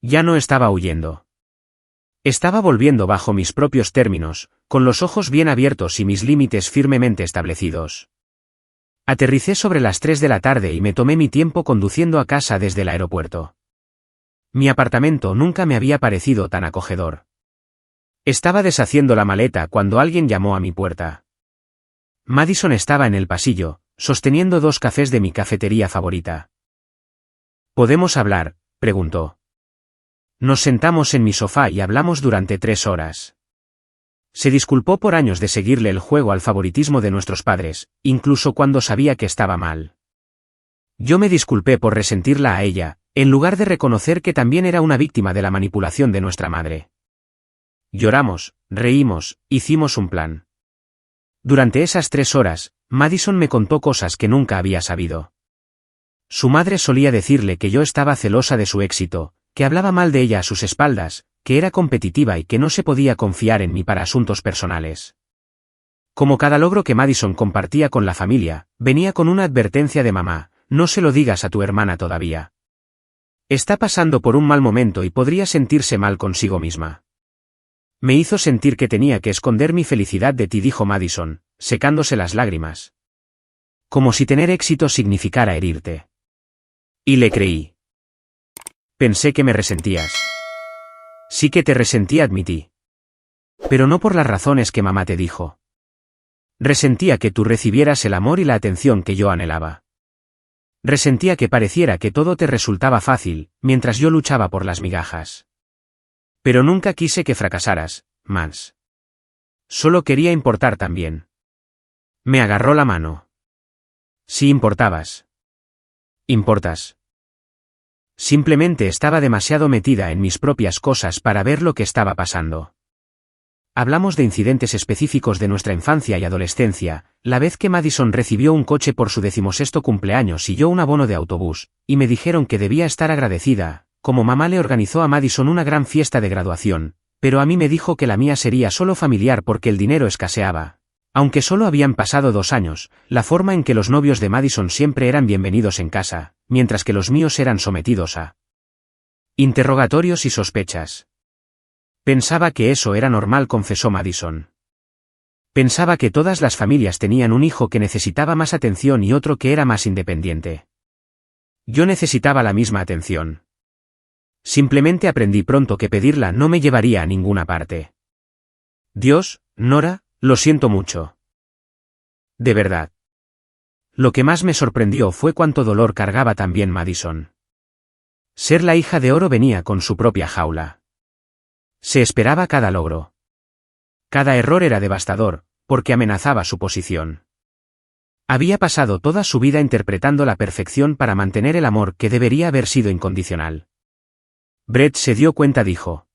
Ya no estaba huyendo. Estaba volviendo bajo mis propios términos, con los ojos bien abiertos y mis límites firmemente establecidos. Aterricé sobre las 3 de la tarde y me tomé mi tiempo conduciendo a casa desde el aeropuerto. Mi apartamento nunca me había parecido tan acogedor. Estaba deshaciendo la maleta cuando alguien llamó a mi puerta. Madison estaba en el pasillo, sosteniendo 2 cafés de mi cafetería favorita. ¿Podemos hablar?, preguntó. Nos sentamos en mi sofá y hablamos durante 3 horas. Se disculpó por años de seguirle el juego al favoritismo de nuestros padres, incluso cuando sabía que estaba mal. Yo me disculpé por resentirla a ella, en lugar de reconocer que también era una víctima de la manipulación de nuestra madre. Lloramos, reímos, hicimos un plan. Durante esas 3 horas, Madison me contó cosas que nunca había sabido. Su madre solía decirle que yo estaba celosa de su éxito, que hablaba mal de ella a sus espaldas, que era competitiva y que no se podía confiar en mí para asuntos personales. Como cada logro que Madison compartía con la familia, venía con una advertencia de mamá, no se lo digas a tu hermana todavía. Está pasando por un mal momento y podría sentirse mal consigo misma. Me hizo sentir que tenía que esconder mi felicidad de ti, dijo Madison, secándose las lágrimas. Como si tener éxito significara herirte. Y le creí. Pensé que me resentías. Sí que te resentí, admití. Pero no por las razones que mamá te dijo. Resentía que tú recibieras el amor y la atención que yo anhelaba. Resentía que pareciera que todo te resultaba fácil, mientras yo luchaba por las migajas. Pero nunca quise que fracasaras, Mans. Solo quería importar también. Me agarró la mano. Sí importabas. Importas. Simplemente estaba demasiado metida en mis propias cosas para ver lo que estaba pasando. Hablamos de incidentes específicos de nuestra infancia y adolescencia, la vez que Madison recibió un coche por su 16º cumpleaños y yo un abono de autobús, y me dijeron que debía estar agradecida, como mamá le organizó a Madison una gran fiesta de graduación, pero a mí me dijo que la mía sería solo familiar porque el dinero escaseaba. Aunque solo habían pasado 2 años, la forma en que los novios de Madison siempre eran bienvenidos en casa, mientras que los míos eran sometidos a interrogatorios y sospechas. Pensaba que eso era normal, confesó Madison. Pensaba que todas las familias tenían un hijo que necesitaba más atención y otro que era más independiente. Yo necesitaba la misma atención. Simplemente aprendí pronto que pedirla no me llevaría a ninguna parte. Dios, Nora, lo siento mucho. De verdad. Lo que más me sorprendió fue cuánto dolor cargaba también Madison. Ser la hija de oro venía con su propia jaula. Se esperaba cada logro. Cada error era devastador, porque amenazaba su posición. Había pasado toda su vida interpretando la perfección para mantener el amor que debería haber sido incondicional. Brett se dio cuenta, dijo.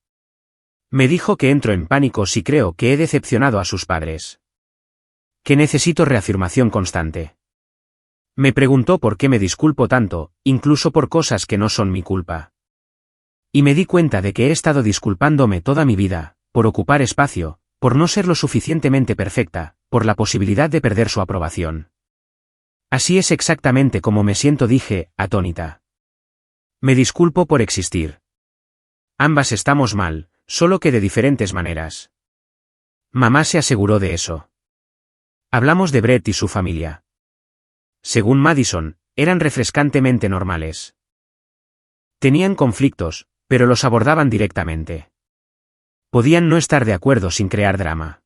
Me dijo que entro en pánico si creo que he decepcionado a sus padres. Que necesito reafirmación constante. Me preguntó por qué me disculpo tanto, incluso por cosas que no son mi culpa. Y me di cuenta de que he estado disculpándome toda mi vida, por ocupar espacio, por no ser lo suficientemente perfecta, por la posibilidad de perder su aprobación. Así es exactamente como me siento, dije, atónita. Me disculpo por existir. Ambas estamos mal, solo que de diferentes maneras. Mamá se aseguró de eso. Hablamos de Brett y su familia. Según Madison, eran refrescantemente normales. Tenían conflictos, pero los abordaban directamente. Podían no estar de acuerdo sin crear drama.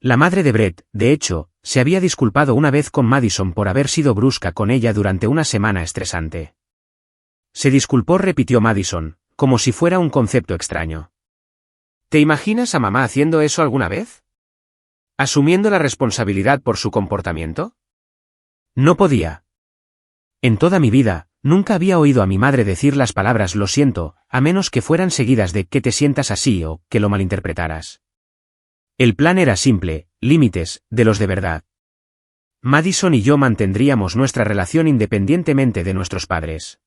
La madre de Brett, de hecho, se había disculpado una vez con Madison por haber sido brusca con ella durante una semana estresante. Se disculpó, repitió Madison, como si fuera un concepto extraño. ¿Te imaginas a mamá haciendo eso alguna vez? ¿Asumiendo la responsabilidad por su comportamiento? No podía. En toda mi vida, nunca había oído a mi madre decir las palabras lo siento, a menos que fueran seguidas de que te sientas así o que lo malinterpretaras. El plan era simple, límites, de los de verdad. Madison y yo mantendríamos nuestra relación independientemente de nuestros padres.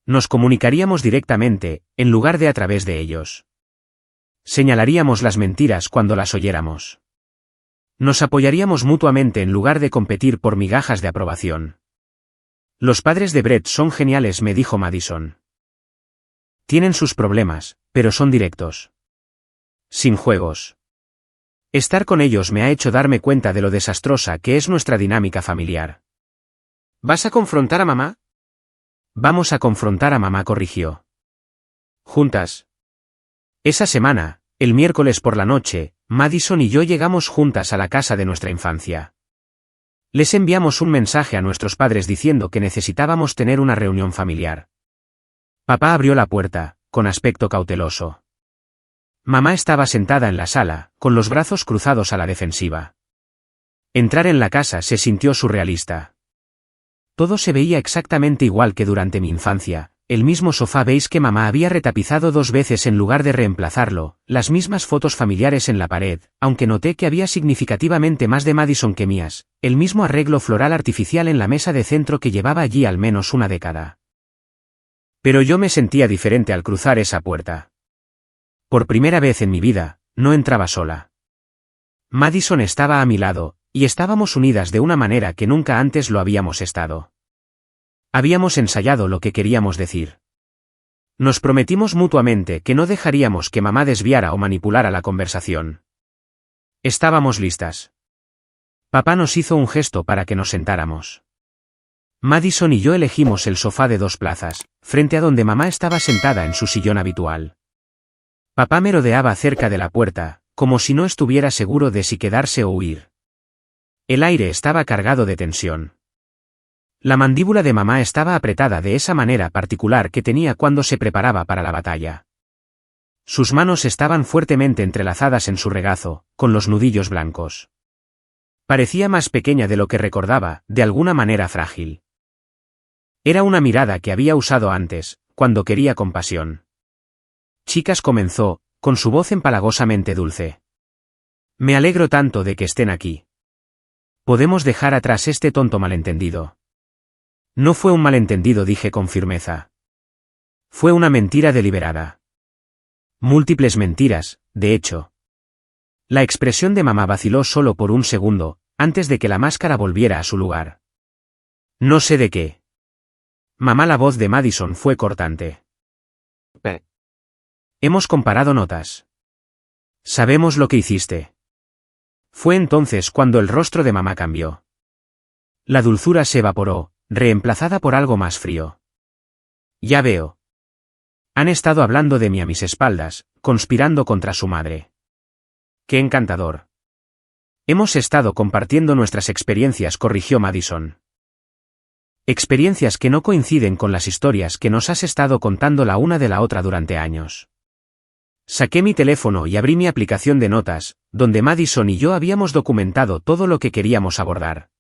Nos comunicaríamos directamente, en lugar de a través de ellos. Señalaríamos las mentiras cuando las oyéramos. Nos apoyaríamos mutuamente en lugar de competir por migajas de aprobación. Los padres de Brett son geniales, me dijo Madison. Tienen sus problemas, pero son directos. Sin juegos. Estar con ellos me ha hecho darme cuenta de lo desastrosa que es nuestra dinámica familiar. ¿Vas a confrontar a mamá? Vamos a confrontar a mamá, corrigió. Juntas. Esa semana, el miércoles por la noche, Madison y yo llegamos juntas a la casa de nuestra infancia. Les enviamos un mensaje a nuestros padres diciendo que necesitábamos tener una reunión familiar. Papá abrió la puerta, con aspecto cauteloso. Mamá estaba sentada en la sala, con los brazos cruzados a la defensiva. Entrar en la casa se sintió surrealista. Todo se veía exactamente igual que durante mi infancia, el mismo sofá beige que mamá había retapizado 2 veces en lugar de reemplazarlo, las mismas fotos familiares en la pared, aunque noté que había significativamente más de Madison que mías, el mismo arreglo floral artificial en la mesa de centro que llevaba allí al menos una década. Pero yo me sentía diferente al cruzar esa puerta. Por primera vez en mi vida, no entraba sola. Madison estaba a mi lado, y estábamos unidas de una manera que nunca antes lo habíamos estado. Habíamos ensayado lo que queríamos decir. Nos prometimos mutuamente que no dejaríamos que mamá desviara o manipulara la conversación. Estábamos listas. Papá nos hizo un gesto para que nos sentáramos. Madison y yo elegimos el sofá de 2 plazas, frente a donde mamá estaba sentada en su sillón habitual. Papá merodeaba cerca de la puerta, como si no estuviera seguro de si quedarse o huir. El aire estaba cargado de tensión. La mandíbula de mamá estaba apretada de esa manera particular que tenía cuando se preparaba para la batalla. Sus manos estaban fuertemente entrelazadas en su regazo, con los nudillos blancos. Parecía más pequeña de lo que recordaba, de alguna manera frágil. Era una mirada que había usado antes, cuando quería compasión. Chicas, comenzó, con su voz empalagosamente dulce. Me alegro tanto de que estén aquí. Podemos dejar atrás este tonto malentendido. No fue un malentendido, dije con firmeza. Fue una mentira deliberada. Múltiples mentiras, de hecho. La expresión de mamá vaciló solo por un segundo, antes de que la máscara volviera a su lugar. No sé de qué. Mamá, la voz de Madison fue cortante. Hemos comparado notas. Sabemos lo que hiciste. Fue entonces cuando el rostro de mamá cambió. La dulzura se evaporó, reemplazada por algo más frío. Ya veo. Han estado hablando de mí a mis espaldas, conspirando contra su madre. ¡Qué encantador! Hemos estado compartiendo nuestras experiencias, corrigió Madison. Experiencias que no coinciden con las historias que nos has estado contando la una de la otra durante años. Saqué mi teléfono y abrí mi aplicación de notas, donde Madison y yo habíamos documentado todo lo que queríamos abordar.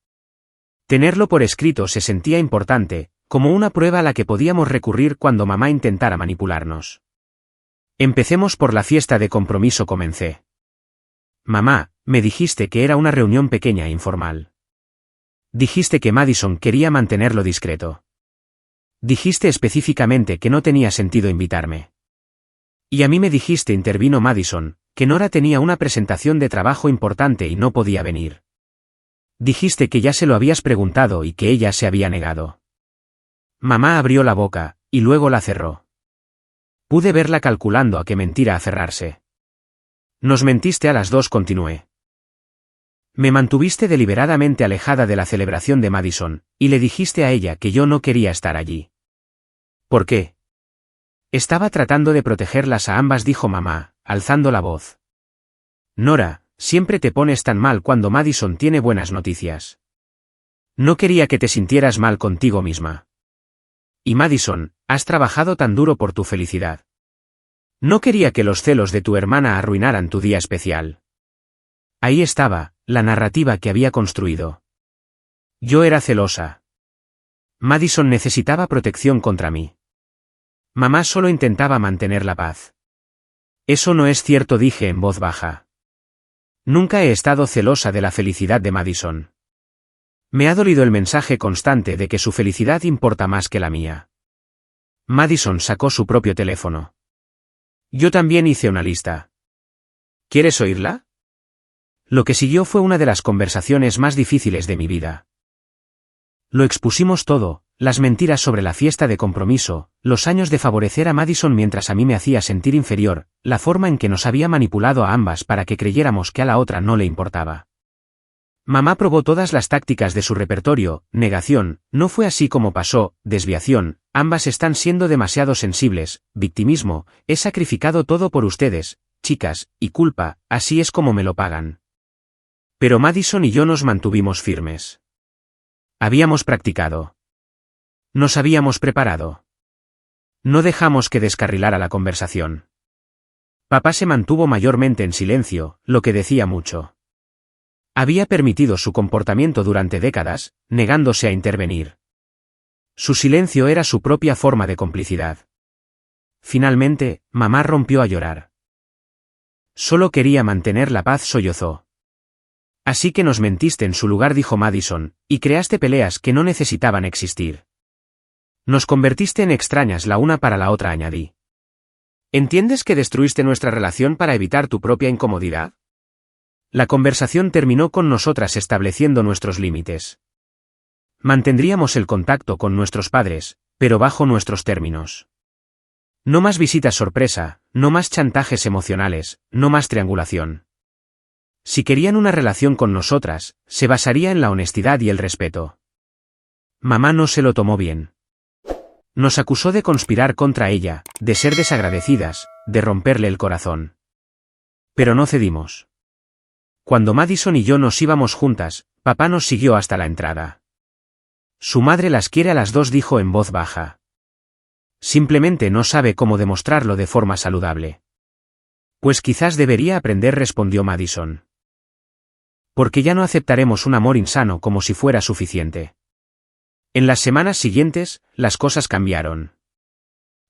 Tenerlo por escrito se sentía importante, como una prueba a la que podíamos recurrir cuando mamá intentara manipularnos. Empecemos por la fiesta de compromiso, comencé. Mamá, me dijiste que era una reunión pequeña e informal. Dijiste que Madison quería mantenerlo discreto. Dijiste específicamente que no tenía sentido invitarme. Y a mí me dijiste, intervino Madison, que Nora tenía una presentación de trabajo importante y no podía venir. Dijiste que ya se lo habías preguntado y que ella se había negado. Mamá abrió la boca, y luego la cerró. Pude verla calculando a qué mentira aferrarse. Nos mentiste a las 2, continué. Me mantuviste deliberadamente alejada de la celebración de Madison, y le dijiste a ella que yo no quería estar allí. ¿Por qué? Estaba tratando de protegerlas a ambas, dijo mamá, alzando la voz. Nora, siempre te pones tan mal cuando Madison tiene buenas noticias. No quería que te sintieras mal contigo misma. Y Madison, has trabajado tan duro por tu felicidad. No quería que los celos de tu hermana arruinaran tu día especial. Ahí estaba, la narrativa que había construido. Yo era celosa. Madison necesitaba protección contra mí. Mamá solo intentaba mantener la paz. Eso no es cierto, dije en voz baja. Nunca he estado celosa de la felicidad de Madison. Me ha dolido el mensaje constante de que su felicidad importa más que la mía. Madison sacó su propio teléfono. Yo también hice una lista. ¿Quieres oírla? Lo que siguió fue una de las conversaciones más difíciles de mi vida. Lo expusimos todo, las mentiras sobre la fiesta de compromiso, los años de favorecer a Madison mientras a mí me hacía sentir inferior, la forma en que nos había manipulado a ambas para que creyéramos que a la otra no le importaba. Mamá probó todas las tácticas de su repertorio: negación, no fue así como pasó, desviación, ambas están siendo demasiado sensibles, victimismo, he sacrificado todo por ustedes, chicas, y culpa, así es como me lo pagan. Pero Madison y yo nos mantuvimos firmes. Habíamos practicado. Nos habíamos preparado. No dejamos que descarrilara la conversación. Papá se mantuvo mayormente en silencio, lo que decía mucho. Había permitido su comportamiento durante décadas, negándose a intervenir. Su silencio era su propia forma de complicidad. Finalmente, mamá rompió a llorar. Solo quería mantener la paz, sollozó. Así que nos mentiste en su lugar, dijo Madison, y creaste peleas que no necesitaban existir. Nos convertiste en extrañas la una para la otra, añadí. ¿Entiendes que destruiste nuestra relación para evitar tu propia incomodidad? La conversación terminó con nosotras estableciendo nuestros límites. Mantendríamos el contacto con nuestros padres, pero bajo nuestros términos. No más visitas sorpresa, no más chantajes emocionales, no más triangulación. Si querían una relación con nosotras, se basaría en la honestidad y el respeto. Mamá no se lo tomó bien. Nos acusó de conspirar contra ella, de ser desagradecidas, de romperle el corazón. Pero no cedimos. Cuando Madison y yo nos íbamos juntas, papá nos siguió hasta la entrada. Su madre las quiere a las dos, dijo en voz baja. Simplemente no sabe cómo demostrarlo de forma saludable. Pues quizás debería aprender, respondió Madison. Porque ya no aceptaremos un amor insano como si fuera suficiente. En las semanas siguientes, las cosas cambiaron.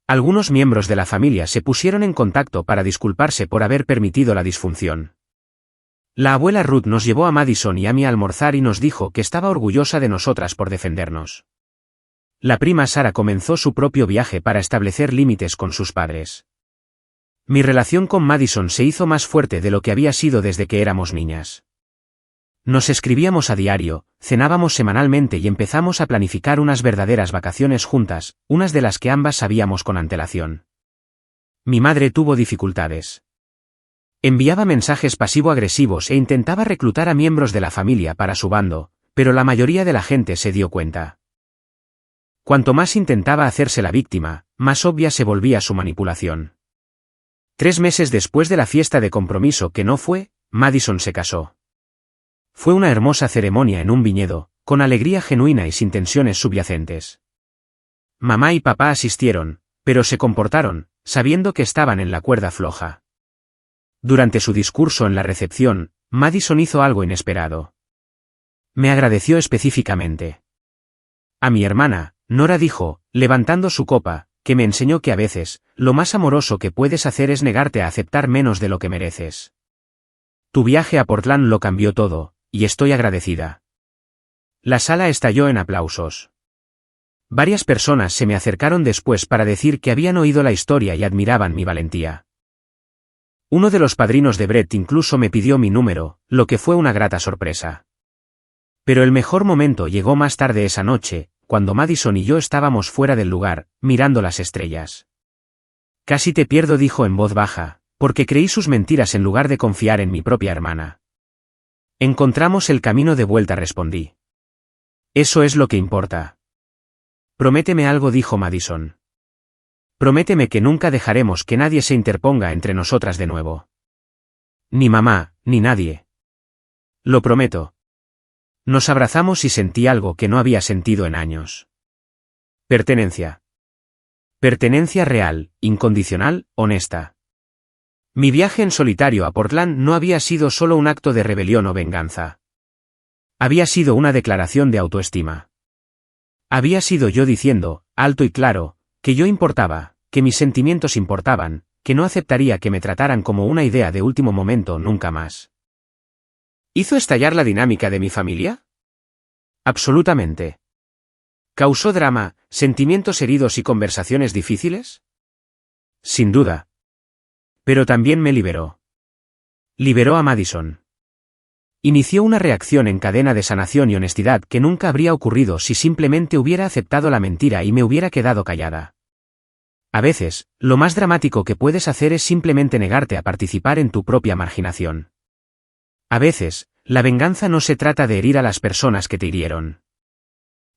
Algunos miembros de la familia se pusieron en contacto para disculparse por haber permitido la disfunción. La abuela Ruth nos llevó a Madison y a mí a almorzar y nos dijo que estaba orgullosa de nosotras por defendernos. La prima Sara comenzó su propio viaje para establecer límites con sus padres. Mi relación con Madison se hizo más fuerte de lo que había sido desde que éramos niñas. Nos escribíamos a diario, cenábamos semanalmente y empezamos a planificar unas verdaderas vacaciones juntas, unas de las que ambas sabíamos con antelación. Mi madre tuvo dificultades. Enviaba mensajes pasivo-agresivos e intentaba reclutar a miembros de la familia para su bando, pero la mayoría de la gente se dio cuenta. Cuanto más intentaba hacerse la víctima, más obvia se volvía su manipulación. 3 meses después de la fiesta de compromiso que no fue, Madison se casó. Fue una hermosa ceremonia en un viñedo, con alegría genuina y sin tensiones subyacentes. Mamá y papá asistieron, pero se comportaron, sabiendo que estaban en la cuerda floja. Durante su discurso en la recepción, Madison hizo algo inesperado. Me agradeció específicamente. A mi hermana, Nora, dijo, levantando su copa, que me enseñó que a veces, lo más amoroso que puedes hacer es negarte a aceptar menos de lo que mereces. Tu viaje a Portland lo cambió todo, y estoy agradecida. La sala estalló en aplausos. Varias personas se me acercaron después para decir que habían oído la historia y admiraban mi valentía. Uno de los padrinos de Brett incluso me pidió mi número, lo que fue una grata sorpresa. Pero el mejor momento llegó más tarde esa noche, cuando Madison y yo estábamos fuera del lugar, mirando las estrellas. Casi te pierdo, dijo en voz baja, porque creí sus mentiras en lugar de confiar en mi propia hermana. Encontramos el camino de vuelta, respondí. Eso es lo que importa. Prométeme algo, dijo Madison. Prométeme que nunca dejaremos que nadie se interponga entre nosotras de nuevo. Ni mamá, ni nadie. Lo prometo. Nos abrazamos y sentí algo que no había sentido en años. Pertenencia. Pertenencia real, incondicional, honesta. Mi viaje en solitario a Portland no había sido solo un acto de rebelión o venganza. Había sido una declaración de autoestima. Había sido yo diciendo, alto y claro, que yo importaba, que mis sentimientos importaban, que no aceptaría que me trataran como una idea de último momento nunca más. ¿Hizo estallar la dinámica de mi familia? Absolutamente. ¿Causó drama, sentimientos heridos y conversaciones difíciles? Sin duda. Pero también me liberó. Liberó a Madison. Inició una reacción en cadena de sanación y honestidad que nunca habría ocurrido si simplemente hubiera aceptado la mentira y me hubiera quedado callada. A veces, lo más dramático que puedes hacer es simplemente negarte a participar en tu propia marginación. A veces, la venganza no se trata de herir a las personas que te hirieron.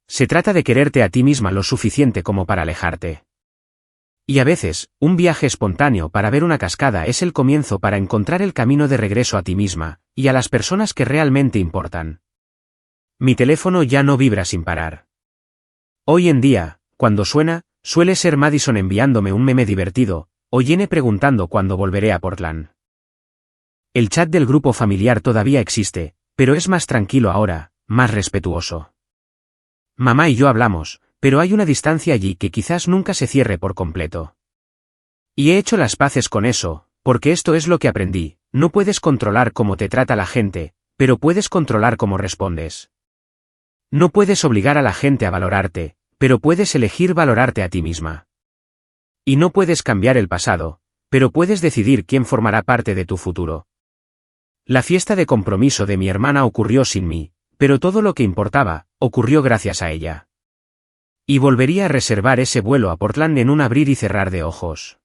Se trata de quererte a ti misma lo suficiente como para alejarte. Y a veces, un viaje espontáneo para ver una cascada es el comienzo para encontrar el camino de regreso a ti misma, y a las personas que realmente importan. Mi teléfono ya no vibra sin parar. Hoy en día, cuando suena, suele ser Madison enviándome un meme divertido, o Jenny preguntando cuándo volveré a Portland. El chat del grupo familiar todavía existe, pero es más tranquilo ahora, más respetuoso. Mamá y yo hablamos, pero hay una distancia allí que quizás nunca se cierre por completo. Y he hecho las paces con eso, porque esto es lo que aprendí, no puedes controlar cómo te trata la gente, pero puedes controlar cómo respondes. No puedes obligar a la gente a valorarte, pero puedes elegir valorarte a ti misma. Y no puedes cambiar el pasado, pero puedes decidir quién formará parte de tu futuro. La fiesta de compromiso de mi hermana ocurrió sin mí, pero todo lo que importaba, ocurrió gracias a ella. Y volvería a reservar ese vuelo a Portland en un abrir y cerrar de ojos.